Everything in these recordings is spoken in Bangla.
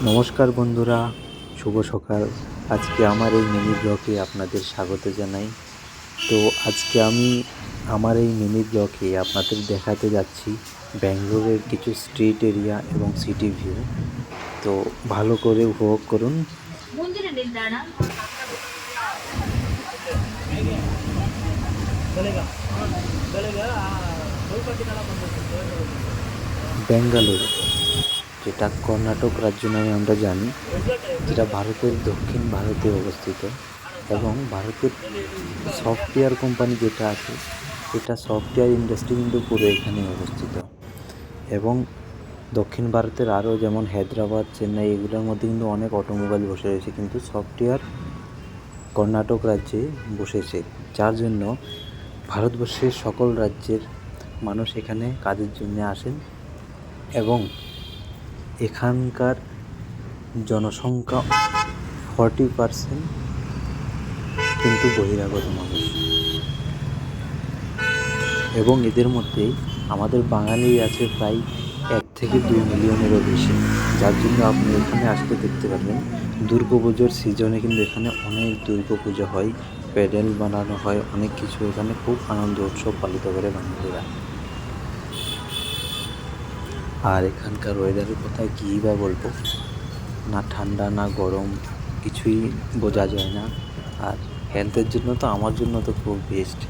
নমস্কার বন্ধুরা, শুভ সকাল। আজকে আমার এই মিনি ব্লগে আপনাদের স্বাগত জানাই। তো আজকে আমি আমার এই মিনি ব্লগে আপনাদের দেখাতে যাচ্ছি ব্যাঙ্গালোরের কিছু স্ট্রিট এরিয়া এবং সিটি ভিউ। তো ভালো করে উপভোগ করুন। ব্যাঙ্গালোর, যেটা কর্ণাটক রাজ্য নামে আমরা জানি, যেটা ভারতের দক্ষিণ ভারতে অবস্থিত এবং ভারতের সফটওয়্যার কোম্পানি যেটা আছে, এটা সফটওয়্যার ইন্ডাস্ট্রি কিন্তু পুরো এখানে অবস্থিত। এবং দক্ষিণ ভারতের আরও যেমন হায়দ্রাবাদ, চেন্নাই, এগুলোর মধ্যে কিন্তু অনেক অটোমোবাইল বসে রয়েছে, কিন্তু সফটওয়্যার কর্ণাটক রাজ্যে বসেছে, যার জন্য ভারতবর্ষের সকল রাজ্যের মানুষ এখানে কাজের জন্য আসেন এবং এখানকার জনসংখ্যা 40% কিন্তু বহিরাগত মানুষ। এবং এদের মধ্যে আমাদের বাঙালি আছে প্রায় 1 থেকে 2 মিলিয়নেরও বেশি, যার জন্য আপনি এখানে আসলে দেখতে পারবেন দুর্গাপুজোর সিজনে কিন্তু এখানে অনেক দুর্গাপুজো হয়, প্যান্ডেল বানানো হয়, অনেক কিছু এখানে খুব আনন্দ উৎসব পালিত করে বাঙালিরা। আর এখানকার ওয়েদারের কথা কী বা বলবো, না ঠান্ডা না গরম, কিছুই বোঝা যায় না। আর হেলথের জন্য তো আমার জন্য তো খুব বেস্ট।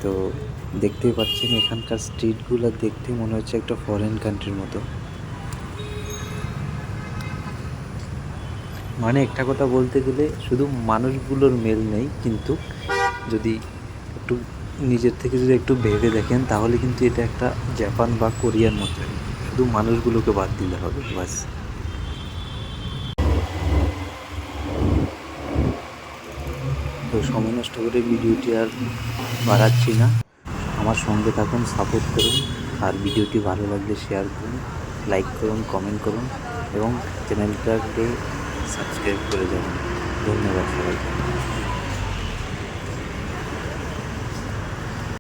তো দেখতেই পাচ্ছেন এখানকার স্ট্রিটগুলো দেখতে মনে হচ্ছে একটা ফরেন কান্ট্রির মতো। মানে একটা কথা বলতে গেলে শুধু মানুষগুলোর মেল নেই, কিন্তু যদি একটু নিজের থেকে যদি একটু ভেবে দেখেন তাহলে কিন্তু এটা একটা জাপান বা কোরিয়ার মতোই, শুধু মানুষগুলোকে বাদ দিলে হবে বাস। তো সময় নষ্ট করে ভিডিওটি আর বাড়াচ্ছি না, আমার সঙ্গে থাকুন, সাপোর্ট করুন। আর ভিডিওটি ভালো লাগলে শেয়ার করুন, লাইক করুন, কমেন্ট করুন এবং চ্যানেলটাকে সাবস্ক্রাইব করে যাবেন। ধন্যবাদ সবাইকে।